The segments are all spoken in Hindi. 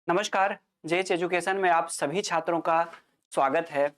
नमस्कार। जेएच एजुकेशन में आप सभी छात्रों का स्वागत है।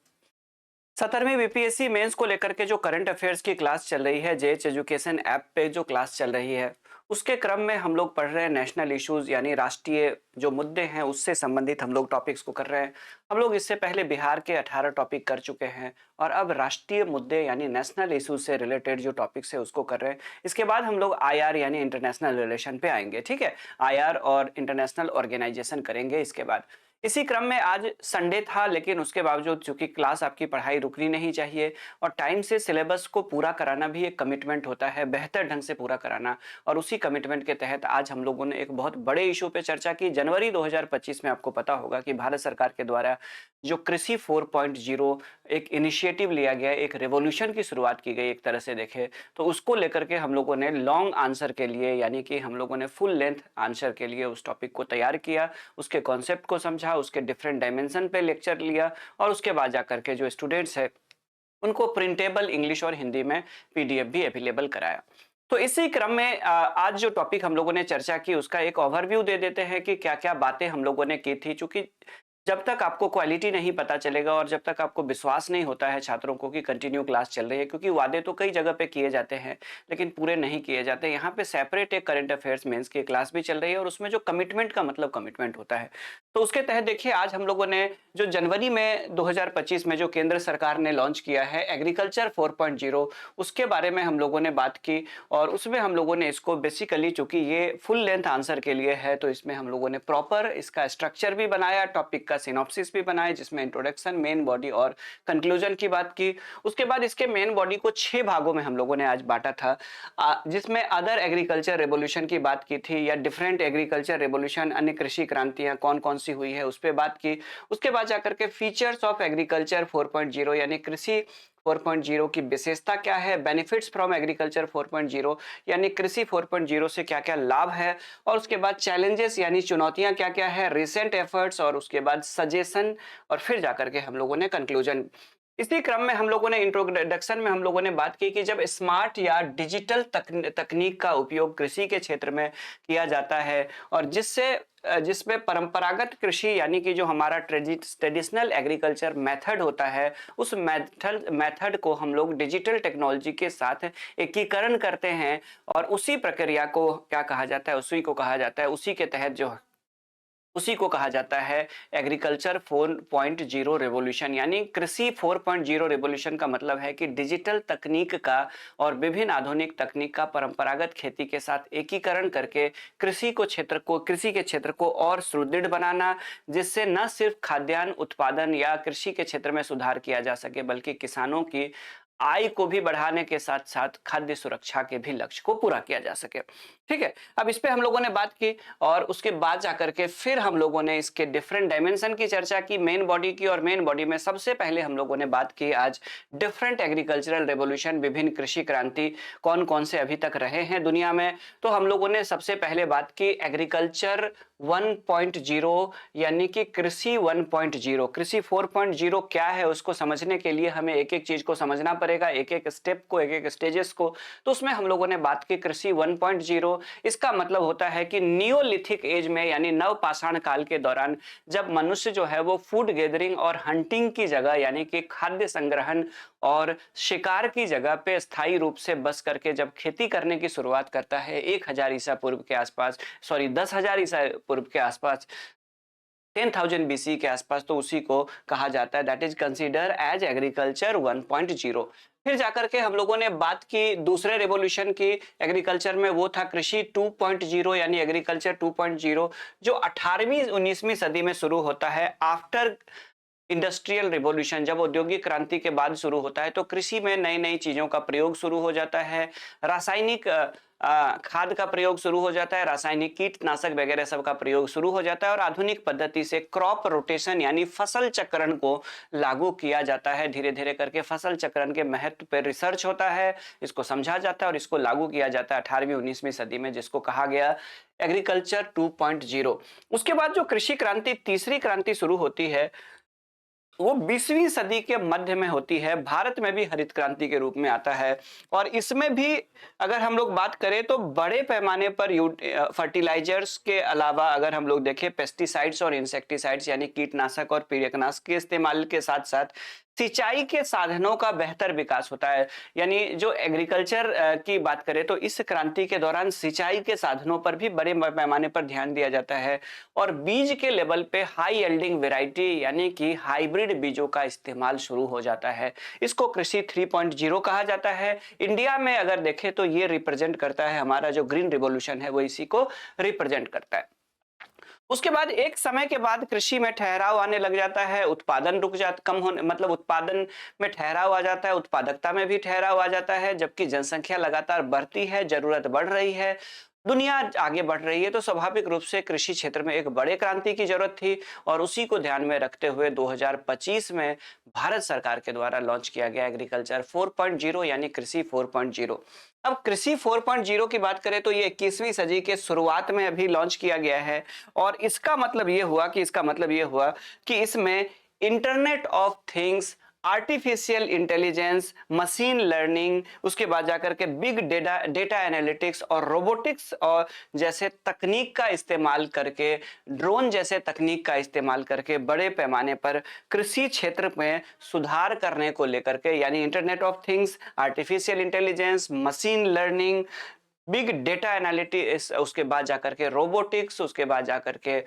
17वीं बीपीएससी मेंस को लेकर के जो करंट अफेयर्स की क्लास चल रही है, जेएच एजुकेशन ऐप पे जो क्लास चल रही है, उसके क्रम में हम लोग पढ़ रहे हैं नेशनल इश्यूज यानी राष्ट्रीय जो मुद्दे हैं उससे संबंधित हम लोग टॉपिक्स को कर रहे हैं। हम लोग इससे पहले बिहार के 18 टॉपिक कर चुके हैं और अब राष्ट्रीय मुद्दे यानी नेशनल इश्यूज से रिलेटेड जो टॉपिक्स है उसको कर रहे हैं। इसके बाद हम लोग आईआर यानी इंटरनेशनल रिलेशन पे आएंगे। ठीक है, आईआर और इंटरनेशनल ऑर्गेनाइजेशन करेंगे इसके बाद। इसी क्रम में आज संडे था, लेकिन उसके बावजूद चूंकि क्लास आपकी पढ़ाई रुकनी नहीं चाहिए और टाइम से सिलेबस को पूरा कराना भी एक कमिटमेंट होता है, बेहतर ढंग से पूरा कराना। और उसी कमिटमेंट के तहत आज हम लोगों ने एक बहुत बड़े इशू पे चर्चा की। जनवरी 2025 में आपको पता होगा कि भारत सरकार के द्वारा जो कृषि 4.0 एक इनिशिएटिव लिया गया, एक रेवोल्यूशन की शुरुआत की गई एक तरह से देखे तो, उसको लेकर के हम लोगों ने लॉन्ग आंसर के लिए यानी कि हम लोगों ने फुल लेंथ आंसर के लिए उस टॉपिक को तैयार किया, उसके कॉन्सेप्ट को समझा, उसके डिफरेंट डायमेंशन पे लेक्चर लिया और उसके बाद जाकर के जो स्टूडेंट्स है उनको प्रिंटेबल इंग्लिश और हिंदी में पीडीएफ भी अवेलेबल कराया। तो इसी क्रम में आज जो टॉपिक हम लोगों ने चर्चा की उसका एक ओवरव्यू दे देते हैं कि क्या क्या बातें हम लोगों ने की थी। चूंकि जब तक आपको क्वालिटी नहीं पता चलेगा और जब तक आपको विश्वास नहीं होता है छात्रों को कि कंटिन्यू क्लास चल रही है, क्योंकि वादे तो कई जगह पे किए जाते हैं लेकिन पूरे नहीं किए जाते। यहाँ पे सेपरेट एक करंट अफेयर्स मेंस की क्लास भी चल रही है और उसमें जो कमिटमेंट का मतलब कमिटमेंट होता है। तो उसके तहत देखिए, आज हम लोगों ने जो जनवरी में 2025 में जो केंद्र सरकार ने लॉन्च किया है एग्रीकल्चर 4.0, उसके बारे में हम लोगों ने बात की और उसमें हम लोगों ने इसको बेसिकली, चूंकि ये फुल लेंथ आंसर के लिए है, तो इसमें हम लोगों ने प्रॉपर इसका स्ट्रक्चर भी बनाया, टॉपिक का सिनॉप्सिस भी बनाया जिसमें इंट्रोडक्शन, मेन बॉडी और कंक्लूजन की बात की। उसके बाद इसके मेन बॉडी को 6 भागों में हम लोगों ने आज बांटा था, जिसमें अदर एग्रीकल्चर रेवोल्यूशन की बात की थी या डिफरेंट एग्रीकल्चर रेवोल्यूशन, अन्य कृषि क्रांतियां कौन कौन सी हुई है उस पर बात की। उसके बाद जाकर के फीचर्स ऑफ एग्रीकल्चर 4.0 यानी कृषि 4.0 की विशेषता क्या है, बेनिफिट्स फ्रॉम एग्रीकल्चर 4.0 यानी कृषि 4.0 से क्या क्या लाभ है, और उसके बाद चैलेंजेस यानी चुनौतियां क्या क्या है, रिसेंट एफर्ट्स, और उसके बाद सजेशन, और फिर जाकर के हम लोगों ने कंक्लूजन। इसी क्रम में हम लोगों ने इंट्रोडक्शन में हम लोगों ने बात की कि जब स्मार्ट या डिजिटल तकनीक का उपयोग कृषि के क्षेत्र में किया जाता है और जिसमें परंपरागत कृषि यानी कि जो हमारा ट्रेडिशनल एग्रीकल्चर मेथड होता है, उस मेथड को हम लोग डिजिटल टेक्नोलॉजी के साथ एकीकरण करते हैं और उसी प्रक्रिया को क्या कहा जाता है, उसी को कहा जाता है एग्रीकल्चर 4.0 रेवोल्यूशन। यानी कृषि 4.0 रेवोल्यूशन का मतलब है कि डिजिटल तकनीक का और विभिन्न आधुनिक तकनीक का परंपरागत खेती के साथ एकीकरण करके कृषि के क्षेत्र को और सुदृढ़ बनाना, जिससे न सिर्फ खाद्यान्न उत्पादन या कृषि के क्षेत्र में सुधार किया जा सके बल्कि किसानों की आय को भी बढ़ाने के साथ साथ खाद्य सुरक्षा के भी लक्ष्य को पूरा किया जा सके। ठीक है, अब इस पे हम लोगों ने बात की और उसके बाद जाकर के फिर हम लोगों ने इसके डिफरेंट डायमेंशन की चर्चा की, मेन बॉडी की, और मेन बॉडी में सबसे पहले हम लोगों ने बात की आज डिफरेंट एग्रीकल्चरल रेवोल्यूशन, विभिन्न कृषि क्रांति कौन कौन से अभी तक रहे हैं दुनिया में। तो हम लोगों ने सबसे पहले बात की एग्रीकल्चर 1.0 यानी कि कृषि 1.0। कृषि 4.0 क्या है उसको समझने के लिए हमें एक एक चीज को समझना पड़ेगा, एक एक स्टेप को, एक एक स्टेजेस को। तो उसमें हम लोगों ने बात की कृषि 1.0। इसका मतलब होता है कि नियोलिथिक एज में यानी नवपाषाण काल के दौरान जब मनुष्य जो है वो फूड गैदरिंग और हंटिंग की जगह यानी कि खाद्य संग्रहण और शिकार की जगह पे स्थायी रूप से बस करके जब खेती करने की शुरुआत करता है 1000 ईसा पूर्व के आसपास, सॉरी 10,000 ईसा पूर्व के आसपास, 10,000 बीसी के आसपास, तो उसी को कहा जाता है that is consider as agriculture 1.0। फिर जाकर के हम लोगों ने बात की दूसरे रेवोल्यूशन की एग्रीकल्चर में, वो था कृषि 2.0 यानी एग्रीकल्चर 2.0, जो 18वीं 19वीं सदी में शुरू होता है आफ्टर इंडस्ट्रियल रिवॉल्यूशन। जब औद्योगिक क्रांति के बाद शुरू होता है तो कृषि में नई नई चीजों का प्रयोग शुरू हो जाता है, रासायनिक खाद का प्रयोग शुरू हो जाता है, रासायनिक कीटनाशक वगैरह सब का प्रयोग शुरू हो जाता है और आधुनिक पद्धति से क्रॉप रोटेशन यानी फसल चक्रण को लागू किया जाता है। धीरे धीरे करके फसल चक्रण के महत्व पर रिसर्च होता है, इसको समझा जाता है और इसको लागू किया जाता है 18वीं 19वीं सदी में, जिसको कहा गया एग्रीकल्चर 2.0। उसके बाद जो कृषि क्रांति, तीसरी क्रांति शुरू होती है वो 20वीं सदी के मध्य में होती है। भारत में भी हरित क्रांति के रूप में आता है और इसमें भी अगर हम लोग बात करें तो बड़े पैमाने पर फर्टिलाइजर्स के अलावा अगर हम लोग देखें पेस्टिसाइड्स और इंसेक्टिसाइड्स यानी कीटनाशक और पीड़कनाशक के इस्तेमाल के साथ साथ सिंचाई के साधनों का बेहतर विकास होता है। यानी जो एग्रीकल्चर की बात करें तो इस क्रांति के दौरान सिंचाई के साधनों पर भी बड़े पैमाने पर ध्यान दिया जाता है और बीज के लेवल पे हाई यील्डिंग वैरायटी यानी कि हाइब्रिड बीजों का इस्तेमाल शुरू हो जाता है। इसको कृषि 3.0 कहा जाता है। इंडिया में अगर देखें तो ये रिप्रेजेंट करता है, हमारा जो ग्रीन रिवॉल्यूशन है वो इसी को रिप्रेजेंट करता है। उसके बाद एक समय के बाद कृषि में ठहराव आने लग जाता है, उत्पादन रुक जाता, कम होने मतलब उत्पादन में ठहराव आ जाता है, उत्पादकता में भी ठहराव आ जाता है, जबकि जनसंख्या लगातार बढ़ती है, जरूरत बढ़ रही है, दुनिया आगे बढ़ रही है, तो स्वाभाविक रूप से कृषि क्षेत्र में एक बड़े क्रांति की जरूरत थी और उसी को ध्यान में रखते हुए 2025 में भारत सरकार के द्वारा लॉन्च किया गया एग्रीकल्चर 4.0 यानी कृषि 4.0। अब कृषि 4.0 की बात करें तो ये 21वीं सदी के शुरुआत में अभी लॉन्च किया गया है और इसका मतलब ये हुआ कि इसमें internet of things, artificial intelligence, machine learning, उसके बाद जाकर के बिग डेटा एनालिटिक्स और रोबोटिक्स और जैसे तकनीक का इस्तेमाल करके, ड्रोन जैसे तकनीक का इस्तेमाल करके बड़े पैमाने पर कृषि क्षेत्र में सुधार करने को लेकर के, यानी internet of things, artificial intelligence, machine learning, big data analytics, उसके बाद जाकर के रोबोटिक्स, उसके बाद जाकर के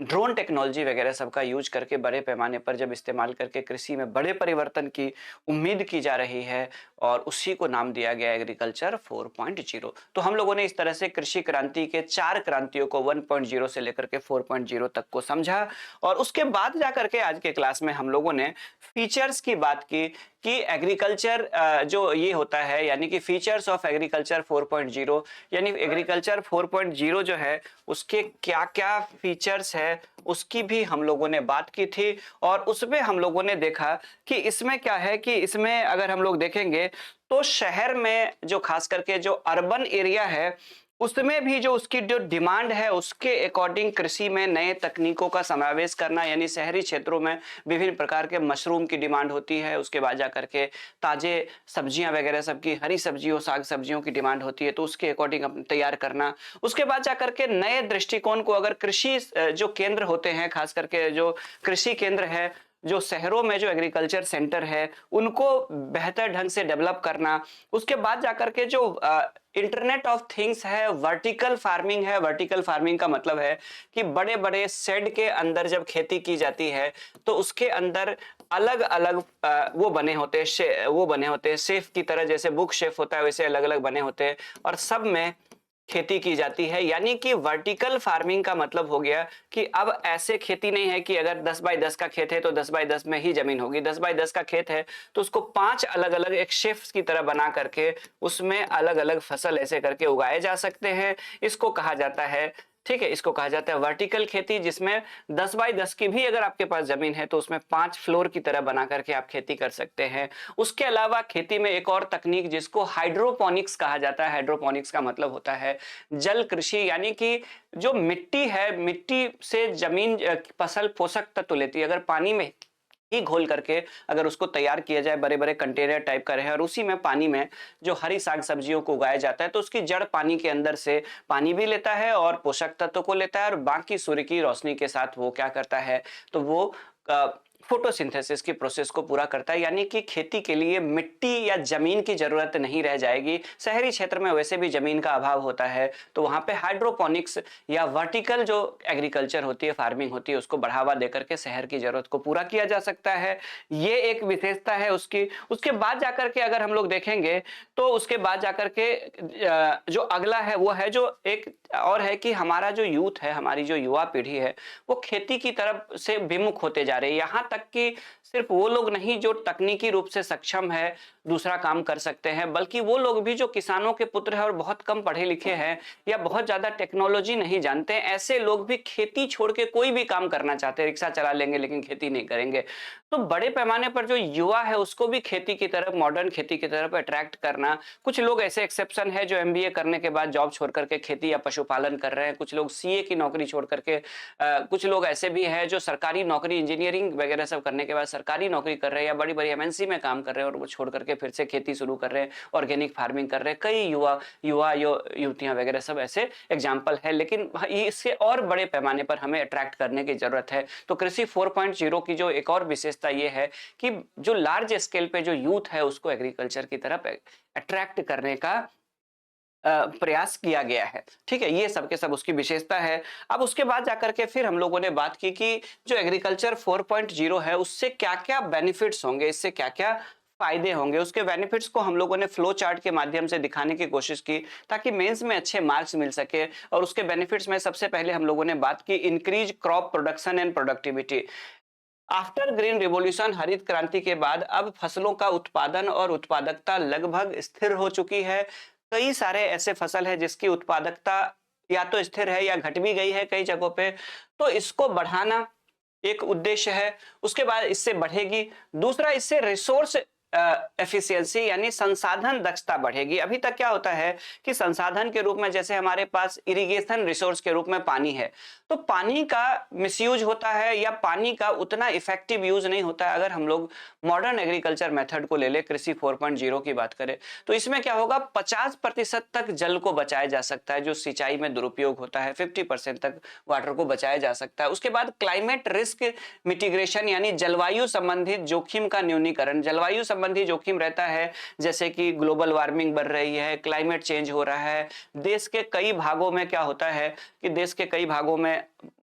ड्रोन टेक्नोलॉजी वगैरह सबका यूज करके बड़े पैमाने पर जब इस्तेमाल करके कृषि में बड़े परिवर्तन की उम्मीद की जा रही है और उसी को नाम दिया गया एग्रीकल्चर 4.0। तो हम लोगों ने इस तरह से कृषि क्रांति के 4 क्रांतियों को 1.0 से लेकर के 4.0 तक को समझा और उसके बाद जाकर के आज के क्लास में हम लोगों ने फीचर्स की बात की कि एग्रीकल्चर जो ये होता है यानी कि फीचर्स ऑफ एग्रीकल्चर 4.0 यानी एग्रीकल्चर 4.0 जो है उसके क्या क्या फीचर्स है उसकी भी हम लोगों ने बात की थी और उसमें हम लोगों ने देखा कि इसमें क्या है कि इसमें अगर हम लोग देखेंगे तो शहर में जो खास करके जो अर्बन एरिया है उसमें भी जो उसकी जो डिमांड है उसके अकॉर्डिंग कृषि में नए तकनीकों का समावेश करना, यानी शहरी क्षेत्रों में विभिन्न प्रकार के मशरूम की डिमांड होती है, उसके बाद जाकर के ताजे सब्जियां वगैरह सबकी हरी सब्जियों साग सब्जियों की डिमांड होती है तो उसके अकॉर्डिंग तैयार करना। उसके बाद जाकर के नए दृष्टिकोण को अगर कृषि जो केंद्र होते हैं खास करके जो कृषि केंद्र है जो शहरों में जो एग्रीकल्चर सेंटर है उनको बेहतर ढंग से डेवलप करना। उसके बाद जाकर के जो इंटरनेट ऑफ थिंग्स है, वर्टिकल फार्मिंग है। वर्टिकल फार्मिंग का मतलब है कि बड़े बड़े शेड के अंदर जब खेती की जाती है तो उसके अंदर अलग अलग वो बने होते हैं शेफ की तरह, जैसे बुक शेफ होता है वैसे अलग अलग बने होते हैं और सब में खेती की जाती है। यानी कि वर्टिकल फार्मिंग का मतलब हो गया कि अब ऐसे खेती नहीं है कि अगर 10 बाई 10 का खेत है तो 10 बाई 10 में ही जमीन होगी। 10 बाई 10 का खेत है तो उसको 5 अलग अलग एक शेफ्स की तरह बना करके उसमें अलग अलग फसल ऐसे करके उगाए जा सकते हैं। इसको कहा जाता है, ठीक है, इसको कहा जाता है वर्टिकल खेती, जिसमें 10 बाई 10 की भी अगर आपके पास जमीन है तो उसमें 5 फ्लोर की तरह बना करके आप खेती कर सकते हैं। उसके अलावा खेती में एक और तकनीक जिसको हाइड्रोपोनिक्स कहा जाता है। हाइड्रोपोनिक्स का मतलब होता है जल कृषि, यानी कि जो मिट्टी है, मिट्टी से जमीन फसल पोषक तत्व लेती है। अगर पानी में ही घोल करके अगर उसको तैयार किया जाए, बड़े बड़े कंटेनर टाइप का रहे और उसी में पानी में जो हरी साग सब्जियों को उगाया जाता है तो उसकी जड़ पानी के अंदर से पानी भी लेता है और पोषक तत्व को लेता है और बाकी सूर्य की रोशनी के साथ वो क्या करता है तो वो फोटोसिंथेसिस की प्रोसेस को पूरा करता है। यानी कि खेती के लिए मिट्टी या जमीन की जरूरत नहीं रह जाएगी। शहरी क्षेत्र में वैसे भी जमीन का अभाव होता है तो वहां पे हाइड्रोपोनिक्स या वर्टिकल जो एग्रीकल्चर होती है, फार्मिंग होती है, उसको बढ़ावा देकर के शहर की जरूरत को पूरा किया जा सकता है। ये एक विशेषता है उसकी। उसके बाद जाकर के अगर हम लोग देखेंगे तो उसके बाद जाकर के जो अगला है वो है जो एक और है कि हमारा जो यूथ है, हमारी जो युवा पीढ़ी है वो खेती की तरफ से विमुख होते जा रहे हैं। यहाँ तक कि सिर्फ वो लोग नहीं जो तकनीकी रूप से सक्षम है, दूसरा काम कर सकते हैं, बल्कि वो लोग भी जो किसानों के पुत्र हैं और बहुत कम पढ़े लिखे हैं या बहुत ज्यादा टेक्नोलॉजी नहीं जानते हैं, ऐसे लोग भी खेती छोड़ के कोई भी काम करना चाहते हैं। रिक्शा चला लेंगे लेकिन खेती नहीं करेंगे। तो बड़े पैमाने पर जो युवा है उसको भी खेती की तरफ, मॉडर्न खेती की तरफ अट्रैक्ट करना। कुछ लोग ऐसे एक्सेप्शन है जो एमबीए करने के बाद जॉब छोड़ करके खेती या पशुपालन कर रहे हैं। कुछ लोग सीए की नौकरी छोड़ करके कुछ लोग ऐसे भी हैं जो सरकारी नौकरी, इंजीनियरिंग वगैरह वगैरह सब करने के बाद सरकारी नौकरी कर रहे हैं या बड़ी बड़ी एमएनसी में काम कर रहे हैं और वो छोड़ करके फिर से खेती शुरू कर रहे हैं, ऑर्गेनिक फार्मिंग कर रहे हैं। कई युवतियां वगैरह सब ऐसे एग्जाम्पल है, लेकिन इससे और बड़े पैमाने पर हमें अट्रैक्ट करने की जरूरत है। तो कृषि 4.0 की जो एक और विशेषता ये है कि जो लार्ज स्केल पे जो यूथ है उसको एग्रीकल्चर की तरफ अट्रैक्ट करने का प्रयास किया गया है। ठीक है, ये सब के सब उसकी विशेषता है। अब उसके बाद जाकर के फिर हम लोगों ने बात की कि जो एग्रीकल्चर 4.0 है उससे क्या क्या बेनिफिट्स होंगे, इससे क्या क्या फायदे होंगे। उसके बेनिफिट्स को हम लोगों ने फ्लो चार्ट के माध्यम से दिखाने की कोशिश की ताकि मेंस में अच्छे मार्क्स मिल सके। और उसके बेनिफिट्स में सबसे पहले हम लोगों ने बात की increase crop production and productivity. After green revolution, हरित क्रांति के बाद अब फसलों का उत्पादन और उत्पादकता लगभग स्थिर हो चुकी है। कई सारे ऐसे फसल है जिसकी उत्पादकता या तो स्थिर है या घट भी गई है कई जगहों पे, तो इसको बढ़ाना एक उद्देश्य है। उसके बाद इससे बढ़ेगी। दूसरा, इससे रिसोर्स एफिशिएंसी यानी संसाधन दक्षता बढ़ेगी। अभी तक क्या होता है कि संसाधन के रूप में जैसे हमारे पास इरिगेशन रिसोर्स के रूप में पानी है, तो पानी का मिसयूज होता है या पानी का उतना इफेक्टिव यूज नहीं होता है। अगर हम लोग मॉडर्न एग्रीकल्चर मेथड को ले ले, कृषि 4.0 की बात करें, तो इसमें क्या होगा, 50% तक जल को बचाया जा सकता है जो सिंचाई में दुरुपयोग होता है, 50% तक वाटर को बचाया जा सकता है। उसके बाद क्लाइमेट रिस्क मिटिगेशन यानी जलवायु संबंधित जोखिम का न्यूनीकरण। जलवायु संबंधी जोखिम रहता है जैसे कि ग्लोबल वार्मिंग बढ़ रही है, क्लाइमेट चेंज हो रहा है। देश के कई भागों में क्या होता है कि देश के कई भागों में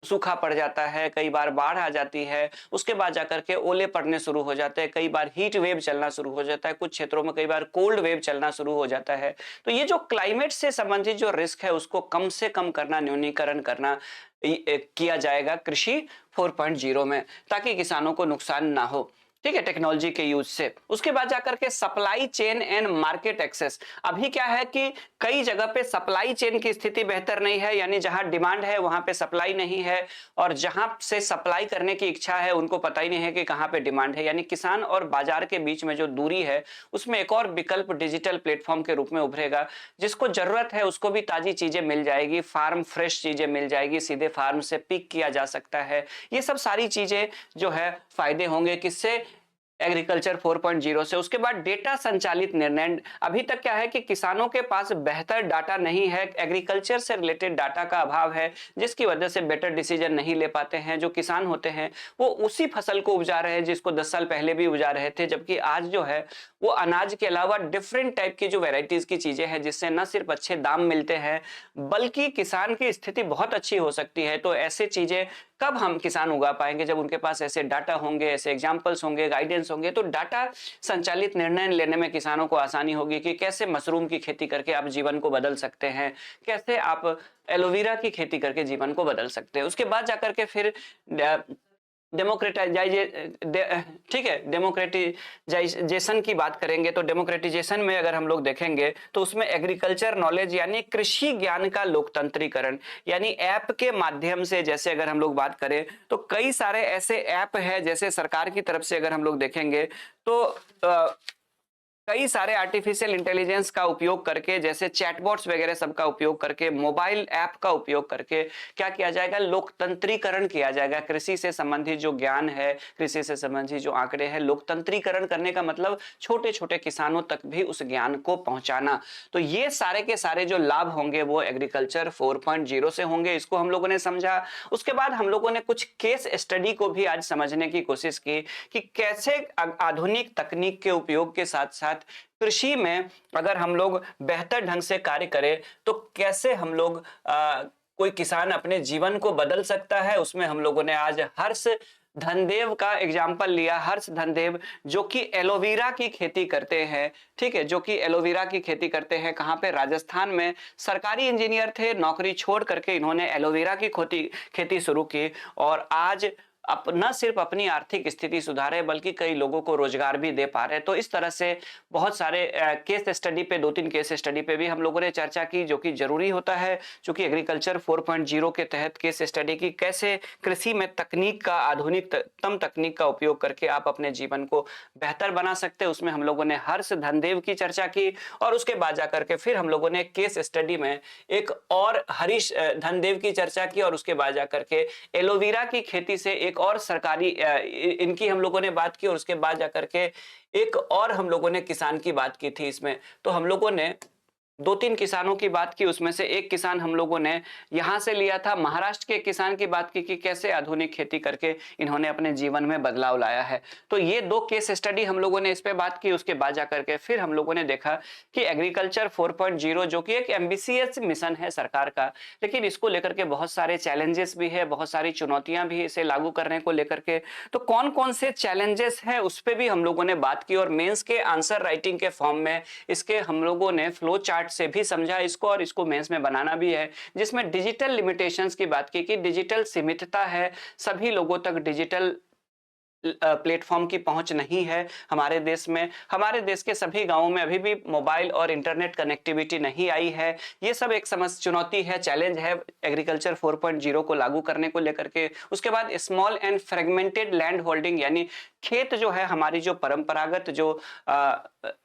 सूखा पड़ जाता है, कई बार बाढ़ आ जाती है, उसके बाद जाकर के ओले पड़ने शुरू हो जाते हैं, कई बार हीट वेव चलना शुरू हो जाता है, कुछ क्षेत्रों में कई बार कोल्ड वेव चलना शुरू हो जाता है। तो ये जो क्लाइमेट से संबंधित जो रिस्क है उसको कम से कम करना, न्यूनीकरण करना किया जाएगा कृषि 4.0 में, ताकि किसानों को नुकसान ना हो। ठीक है, टेक्नोलॉजी के यूज से। उसके बाद जाकर के supply chain and market access. अभी क्या है कि कई जगह पे सप्लाई चेन की स्थिति बेहतर नहीं है, यानी जहां डिमांड है वहां पे सप्लाई नहीं है, और जहां से सप्लाई करने की इच्छा है उनको पता ही नहीं है कि कहां पे डिमांड है। यानी किसान और बाजार के बीच में जो दूरी है उसमें एक और विकल्प डिजिटल प्लेटफॉर्म के रूप में उभरेगा। जिसको जरूरत है उसको भी ताजी चीजें मिल जाएगी, फार्म फ्रेश चीजें मिल जाएगी, सीधे फार्म से पिक किया जा सकता है। ये सब सारी चीजें जो है फायदे होंगे किससे, एग्रीकल्चर 4.0 से। उसके बाद डेटा संचालित निर्णय। अभी तक क्या है कि किसानों के पास बेहतर डाटा नहीं है, एग्रीकल्चर से रिलेटेड डाटा का अभाव है, जिसकी वजह से बेटर डिसीजन नहीं ले पाते हैं। जो किसान होते हैं वो उसी फसल को उपजा रहे हैं जिसको 10 साल पहले भी उपजा रहे थे, जबकि आज जो है वो अनाज के अलावा डिफरेंट टाइप की जो वेराइटीज की चीजें हैं जिससे न सिर्फ अच्छे दाम मिलते हैं बल्कि किसान की स्थिति बहुत अच्छी हो सकती है। तो ऐसे चीजें कब हम किसान उगा पाएंगे, जब उनके पास ऐसे डाटा होंगे, ऐसे एग्जाम्पल्स होंगे, गाइडेंस होंगे। तो डाटा संचालित निर्णय लेने में किसानों को आसानी होगी कि कैसे मशरूम की खेती करके आप जीवन को बदल सकते हैं, कैसे आप एलोवेरा की खेती करके जीवन को बदल सकते हैं। उसके बाद जाकर के फिर ठीक है, डेमोक्रेटाइजेशन की बात करेंगे। तो डेमोक्रेटाइजेशन में अगर हम लोग देखेंगे तो उसमें एग्रीकल्चर नॉलेज यानी कृषि ज्ञान का लोकतंत्रीकरण, यानी ऐप के माध्यम से, जैसे अगर हम लोग बात करें तो कई सारे ऐसे ऐप है, जैसे सरकार की तरफ से अगर हम लोग देखेंगे तो कई सारे आर्टिफिशियल इंटेलिजेंस का उपयोग करके, जैसे चैटबॉट्स वगैरह सब का उपयोग करके, मोबाइल ऐप का उपयोग करके क्या किया जाएगा, लोकतंत्रीकरण किया जाएगा। कृषि से संबंधित जो ज्ञान है, कृषि से संबंधित जो आंकड़े हैं, लोकतंत्रीकरण करने का मतलब छोटे छोटे किसानों तक भी उस ज्ञान को पहुंचाना। तो ये सारे के सारे जो लाभ होंगे वो एग्रीकल्चर 4.0 से होंगे, इसको हम लोगों ने समझा। उसके बाद हम लोगों ने कुछ केस स्टडी को भी आज समझने की कोशिश की कि कैसे आधुनिक तकनीक के उपयोग के साथ साथ कृषि में अगर हम लोग बेहतर ढंग से कार्य करें तो कैसे हम लोग कोई किसान अपने जीवन को बदल सकता है। उसमें हम लोगों ने आज हर्ष धनदेव का एग्जाम्पल लिया। हर्ष धनदेव जो कि एलोवेरा की खेती करते हैं, ठीक है, जो कि एलोवेरा की खेती करते हैं। कहाँ पे, राजस्थान में। सरकारी इंजीनियर थे, नौकरी छोड़ करके इन्होंने एलोवेरा की खेती शुरू की और आज न सिर्फ अपनी आर्थिक स्थिति सुधारे बल्कि कई लोगों को रोजगार भी दे पा रहे। तो इस तरह से बहुत सारे केस स्टडी पे, 2-3 केस स्टडी पे भी हम लोगों ने चर्चा की, जो कि जरूरी होता है क्योंकि एग्रीकल्चर 4.0 के तहत केस स्टडी की कैसे कृषि में तकनीक का, आधुनिकतम तकनीक का उपयोग करके आप अपने जीवन को बेहतर बना सकते हैं। उसमें हम लोगों ने हर्ष धनदेव की चर्चा की और उसके बाद जाकर के फिर हम लोगों ने केस स्टडी में एक और हरीश धनदेव की चर्चा की और उसके बाद जाकर के एलोवेरा की खेती से एक और सरकारी इनकी हम लोगों ने बात की, और उसके बाद जाकर के एक और हम लोगों ने किसान की बात की थी इसमें। तो हम लोगों ने 2-3 किसानों की बात की, उसमें से एक किसान हम लोगों ने यहाँ से लिया था, महाराष्ट्र के किसान की बात की कि कैसे आधुनिक खेती करके इन्होंने अपने जीवन में बदलाव लाया है। तो ये 2 केस स्टडी हम लोगों ने इस पे बात की। उसके बाद जाकर के फिर हम लोगों ने देखा कि एग्रीकल्चर 4.0 जो कि एक एम्बिशियस मिशन है सरकार का, लेकिन इसको लेकर के बहुत सारे चैलेंजेस भी है, बहुत सारी चुनौतियां भी इसे लागू करने को लेकर के। तो कौन-कौन से चैलेंजेस है उस पे भी हम लोगों ने बात की, और मेंस के आंसर राइटिंग के फॉर्म में इसके हम लोगों ने फ्लो चार्ट से भी समझा इसको, और इसको मेंस में बनाना भी है, जिसमें डिजिटल लिमिटेशंस की बात की कि डिजिटल सीमितता है, सभी लोगों तक डिजिटल प्लेटफॉर्म की पहुंच नहीं है हमारे देश में। हमारे देश के सभी गांवों में अभी भी मोबाइल और इंटरनेट कनेक्टिविटी नहीं आई है। ये सब एक चुनौती है, चैलेंज है एग्रीकल्चर 4.0 को लागू करने को लेकर के। उसके बाद small and fragmented land holding, यानी खेत जो है, हमारी जो परंपरागत जो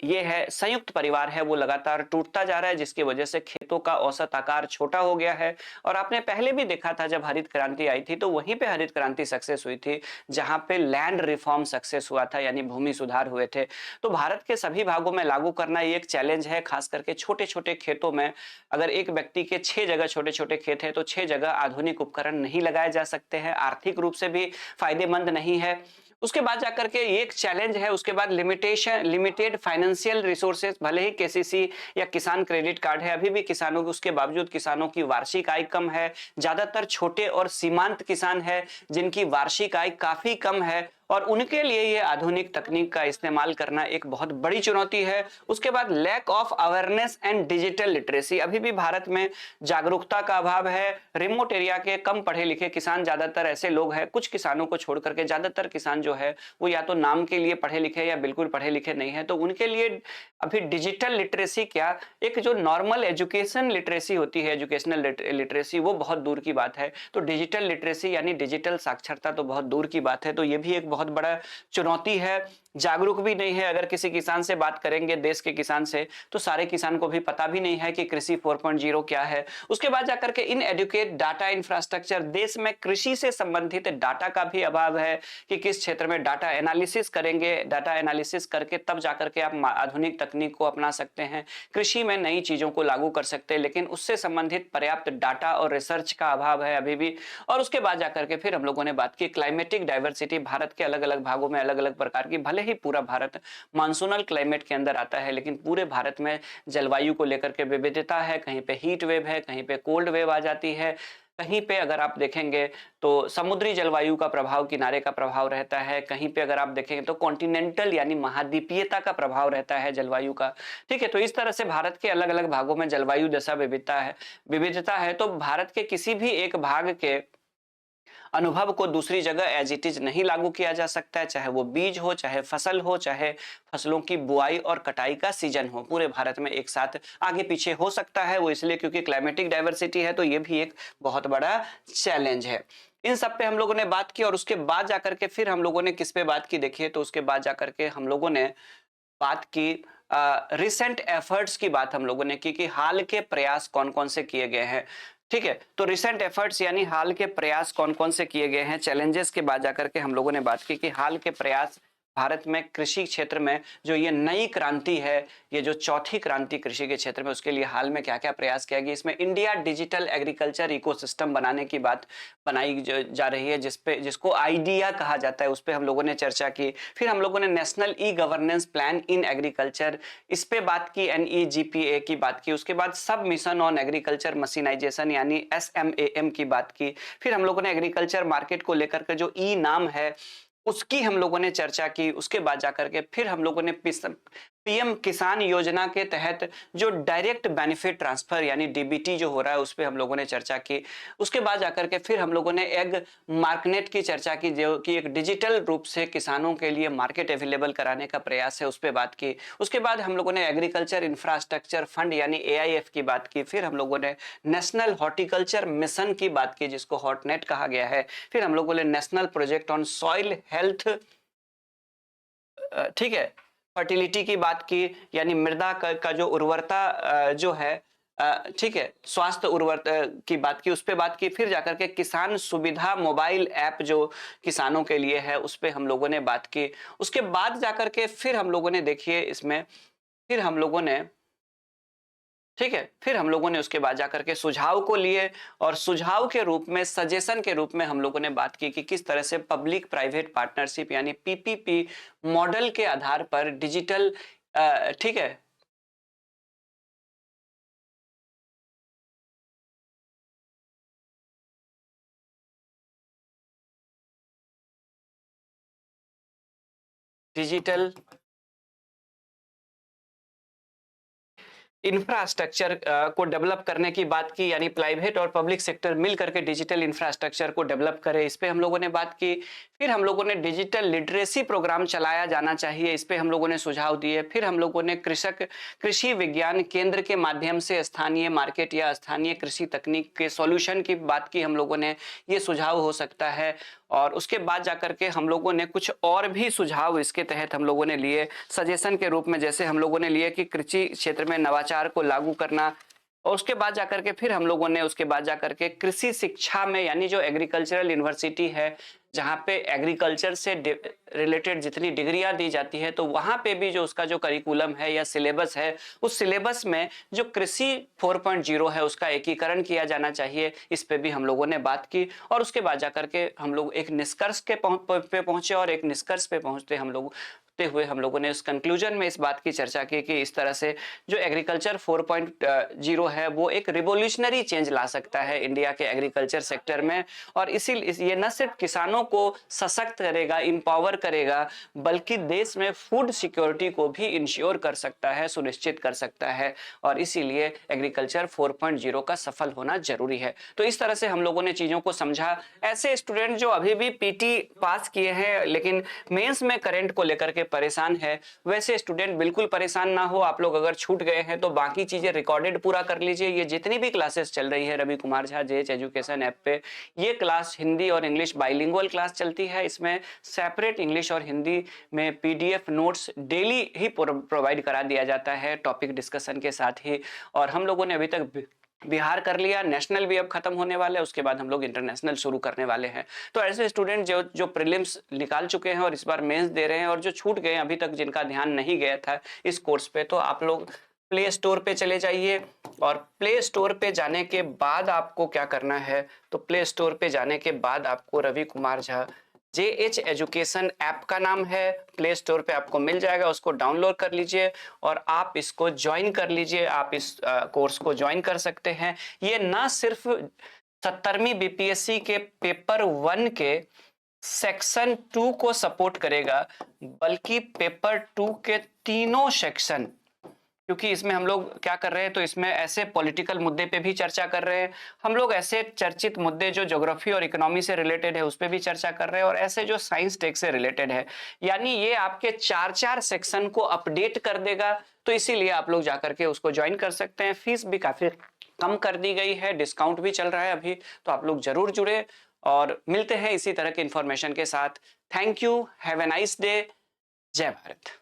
ये है संयुक्त परिवार है, वो लगातार टूटता जा रहा है, जिसकी वजह से खेतों का औसत आकार छोटा हो गया है। और आपने पहले भी देखा था जब हरित क्रांति आई थी, तो वहीं पे हरित क्रांति सक्सेस हुई थी जहां पे लैंड रिफॉर्म सक्सेस हुआ था, यानी भूमि सुधार हुए थे। तो भारत के सभी भागों में लागू करना ये एक चैलेंज है, खास करके छोटे छोटे खेतों में। अगर एक व्यक्ति के 6 जगह छोटे छोटे खेत है, तो 6 जगह आधुनिक उपकरण नहीं लगाए जा सकते हैं, आर्थिक रूप से भी फायदेमंद नहीं है। उसके बाद जाकर के ये एक चैलेंज है। उसके बाद लिमिटेड फाइनेंशियल रिसोर्सेज, भले ही केसीसी या किसान क्रेडिट कार्ड है, अभी भी किसानों की, उसके बावजूद किसानों की वार्षिक आय कम है। ज्यादातर छोटे और सीमांत किसान है जिनकी वार्षिक आय काफी कम है, और उनके लिए ये आधुनिक तकनीक का इस्तेमाल करना एक बहुत बड़ी चुनौती है। उसके बाद lack of awareness and digital literacy, अभी भी भारत में जागरूकता का अभाव है। रिमोट एरिया के कम पढ़े लिखे किसान ज्यादातर ऐसे लोग हैं, कुछ किसानों को छोड़ करके ज्यादातर किसान जो है वो या तो नाम के लिए पढ़े लिखे या बिल्कुल पढ़े लिखे नहीं है। तो उनके लिए अभी डिजिटल लिटरेसी क्या, एक जो नॉर्मल एजुकेशन लिटरेसी होती है, एजुकेशनल लिटरेसी, वो बहुत दूर की बात है। तो डिजिटल लिटरेसी यानी डिजिटल साक्षरता तो बहुत दूर की बात है। तो ये भी एक बहुत बड़ा चुनौती है। जागरूक भी नहीं है। अगर किसी किसान से बात करेंगे, देश के किसान से, तो सारे किसान को भी पता भी नहीं है कि कृषि 4.0 क्या है। उसके बाद जाकर के इन एडुकेट डाटा इंफ्रास्ट्रक्चर, देश में कृषि से संबंधित डाटा का भी अभाव है कि किस क्षेत्र में डाटा एनालिसिस करेंगे, डाटा एनालिसिस करके तब जाकर के आप आधुनिक तकनीक को अपना सकते हैं, कृषि में नई चीजों को लागू कर सकते हैं, लेकिन उससे संबंधित पर्याप्त डाटा और रिसर्च का अभाव है अभी भी। और उसके बाद जाकर के फिर हम लोगों ने बात की क्लाइमेटिक डाइवर्सिटी, भारत के अलग अलग भागों में अलग अलग प्रकार की, भले ही पूरा भारत मानसूनल क्लाइमेट के अंदर आता है, लेकिन पूरे भारत में जलवायु को लेकर के विविधता है। कहीं पे हीट वेव है, कहीं पे कोल्ड वेव आ जाती है, कहीं पे अगर आप देखेंगे तो समुद्री जलवायु का प्रभाव, किनारे का प्रभाव रहता है, कहीं पे अगर आप देखेंगे तो कॉन्टिनेंटल यानी महाद्वीपीयता का प्रभाव रहता है जलवायु का। ठीक है, तो इस तरह से भारत के अलग अलग भागों में जलवायु दशा विविधता है। तो भारत के किसी भी एक भाग के अनुभव को दूसरी जगह एज इट इज नहीं लागू किया जा सकता है, चाहे वो बीज हो, चाहे फसल हो, चाहे फसलों की बुआई और कटाई का सीजन हो, पूरे भारत में एक साथ आगे पीछे हो सकता है। वो इसलिए क्योंकि क्लाइमेटिक डाइवर्सिटी है, तो ये भी एक बहुत बड़ा चैलेंज है। इन सब पे हम लोगों ने बात की, और उसके बाद जाकर के फिर हम लोगों ने किस पे बात की देखिए, तो उसके बाद जाकर के हम लोगों ने बात की रिसेंट एफर्ट्स की बात हम लोगों ने की कि हाल के प्रयास कौन कौन से किए गए हैं। ठीक है, तो रिसेंट एफर्ट्स यानी हाल के प्रयास कौन कौन से किए गए हैं। चैलेंजेस के बाद जाकर के हम लोगों ने बात की कि हाल के प्रयास भारत में कृषि क्षेत्र में जो ये नई क्रांति है, ये जो चौथी क्रांति कृषि के क्षेत्र में, उसके लिए हाल में क्या क्या प्रयास किया गया। इसमें इंडिया डिजिटल एग्रीकल्चर इकोसिस्टम बनाने की बात बनाई जा रही है, जिसको आइडिया कहा जाता है, उस पर हम लोगों ने चर्चा की। फिर हम लोगों ने national e governance plan in agriculture, इस पे बात की, NEGPA की बात की। उसके बाद सब मिशन ऑन एग्रीकल्चर मशीनाइजेशन यानी SMAM की बात की। फिर हम लोगों ने एग्रीकल्चर मार्केट को लेकर के जो ई नाम है उसकी हम लोगों ने चर्चा की। उसके बाद जाकर के फिर हम लोगों ने पीएम किसान योजना के तहत जो डायरेक्ट बेनिफिट ट्रांसफर यानी DBT जो हो रहा है, उस पर हम लोगों ने चर्चा की। उसके बाद जाकर के फिर हम लोगों ने एग मार्केट की चर्चा की, जो कि एक डिजिटल रूप से किसानों के लिए मार्केट अवेलेबल कराने का प्रयास है, उस पर बात की। उसके बाद हम लोगों ने एग्रीकल्चर इंफ्रास्ट्रक्चर फंड यानी AIF की बात की। फिर हम लोगों ने नेशनल हॉर्टिकल्चर मिशन की बात की, जिसको हॉटनेट कहा गया है। फिर हम लोगों ने national project on soil health, ठीक है, फर्टिलिटी की बात की, यानी मृदा का जो उर्वरता जो है ठीक है, स्वास्थ्य उर्वरता की बात की, उस पे बात की, फिर जाकर के किसान सुविधा मोबाइल ऐप जो किसानों के लिए है उस पे हम लोगों ने बात की। उसके बाद जाकर के फिर हम लोगों ने देखिए इसमें, फिर हम लोगों ने, ठीक है, फिर हम लोगों ने उसके बाद जाकर के सुझाव को लिए, और सुझाव के रूप में, सजेशन के रूप में हम लोगों ने बात की कि किस तरह से पब्लिक प्राइवेट पार्टनरशिप यानी पीपीपी मॉडल के आधार पर डिजिटल, ठीक है, डिजिटल इंफ्रास्ट्रक्चर को डेवलप करने की बात की, यानी प्राइवेट और पब्लिक सेक्टर मिल करके डिजिटल इंफ्रास्ट्रक्चर को डेवलप करे, इस पे हम लोगों ने बात की। फिर हम लोगों ने डिजिटल लिटरेसी प्रोग्राम चलाया जाना चाहिए, इस पे हम लोगों ने सुझाव दिए। फिर हम लोगों ने कृषि विज्ञान केंद्र के माध्यम से स्थानीय मार्केट या स्थानीय कृषि तकनीक के सॉल्यूशन की बात की हम लोगों ने, ये सुझाव हो सकता है। और उसके बाद जाकर के हम लोगों ने कुछ और भी सुझाव इसके तहत हम लोगों ने लिए सजेशन के रूप में, जैसे हम लोगों ने लिए कि कृषि क्षेत्र में नवाचार को लागू करना, और उसके बाद जाकर के फिर हम लोगों ने उसके बाद जाकर के कृषि शिक्षा में, यानी जो एग्रीकल्चरल यूनिवर्सिटी है जहाँ पे एग्रीकल्चर से रिलेटेड जितनी डिग्रियां दी जाती है, तो वहां पे भी जो उसका जो करिकुलम है या सिलेबस है, उस सिलेबस में जो कृषि 4.0 है उसका एकीकरण किया जाना चाहिए, इस पे भी हम लोगों ने बात की। और उसके बाद जाकर के हम लोग एक निष्कर्ष पे पहुंचे, और एक निष्कर्ष पे पहुंचते हम लोगों ने उस कंक्लूजन में इस बात की चर्चा की कि इस तरह से जो एग्रीकल्चर 4.0 है वो एक रिवोल्यूशनरी चेंज ला सकता है इंडिया के एग्रीकल्चर सेक्टर में, और इसीलिए ये न सिर्फ किसानों को सशक्त करेगा, इंपावर करेगा, बल्कि देश में फूड सिक्योरिटी को भी इंश्योर कर सकता है, सुनिश्चित कर सकता है, और इसीलिए एग्रीकल्चर 4.0 का सफल होना जरूरी है। तो इस तरह से हम लोगों ने चीजों को समझा। ऐसे स्टूडेंट जो अभी भी पीटी पास किए हैं लेकिन मेंस में करंट को लेकर के परेशान है, वैसे स्टूडेंट बिल्कुल परेशान ना हो। आप लोग अगर छूट गए हैं तो बाकी चीजें रिकॉर्डेड पूरा कर लीजिए। ये जितनी भी क्लासेस चल रही है Ravi Kumar Jha JH education app पे, ये क्लास हिंदी और इंग्लिश बाइलिंगुअल क्लास चलती है। इसमें सेपरेट इंग्लिश और हिंदी में पीडीएफ नोट्स डेली ही प्रोवाइड करा दिया जाता है टॉपिक डिस्कशन के साथ ही। और हम लोगों ने अभी तक बिहार कर लिया, नेशनल भी अब खत्म होने वाले हैं, उसके बाद हम लोग इंटरनेशनल शुरू करने वाले हैं। तो ऐसे स्टूडेंट जो प्रीलिम्स निकाल चुके हैं और इस बार मेंस दे रहे हैं, और जो छूट गए अभी तक जिनका ध्यान नहीं गया था इस कोर्स पे, तो आप लोग प्ले स्टोर पे चले जाइए। और प्ले स्टोर पे जाने के बाद आपको क्या करना है, तो प्ले स्टोर पे जाने के बाद आपको Ravi Kumar Jha JH education app का नाम है, प्ले स्टोर पे आपको मिल जाएगा, उसको डाउनलोड कर लीजिए और आप इसको ज्वाइन कर लीजिए। आप इस कोर्स को ज्वाइन कर सकते हैं। ये ना सिर्फ 70वीं बीपीएससी के पेपर 1 के सेक्शन 2 को सपोर्ट करेगा, बल्कि पेपर 2 के तीनों सेक्शन, क्योंकि इसमें हम लोग क्या कर रहे हैं, तो इसमें ऐसे पॉलिटिकल मुद्दे पे भी चर्चा कर रहे हैं हम लोग, ऐसे चर्चित मुद्दे जो ज्योग्राफी और इकोनॉमी से रिलेटेड है उस पे भी चर्चा कर रहे हैं, और ऐसे जो साइंस टेक से रिलेटेड है, यानी ये आपके 4 सेक्शन को अपडेट कर देगा। तो इसीलिए आप लोग जाकर के उसको ज्वाइन कर सकते हैं। फीस भी काफी कम कर दी गई है, डिस्काउंट भी चल रहा है अभी, तो आप लोग जरूर जुड़े। और मिलते हैं इसी तरह के इंफॉर्मेशन के साथ। Thank you, have a nice day, जय भारत।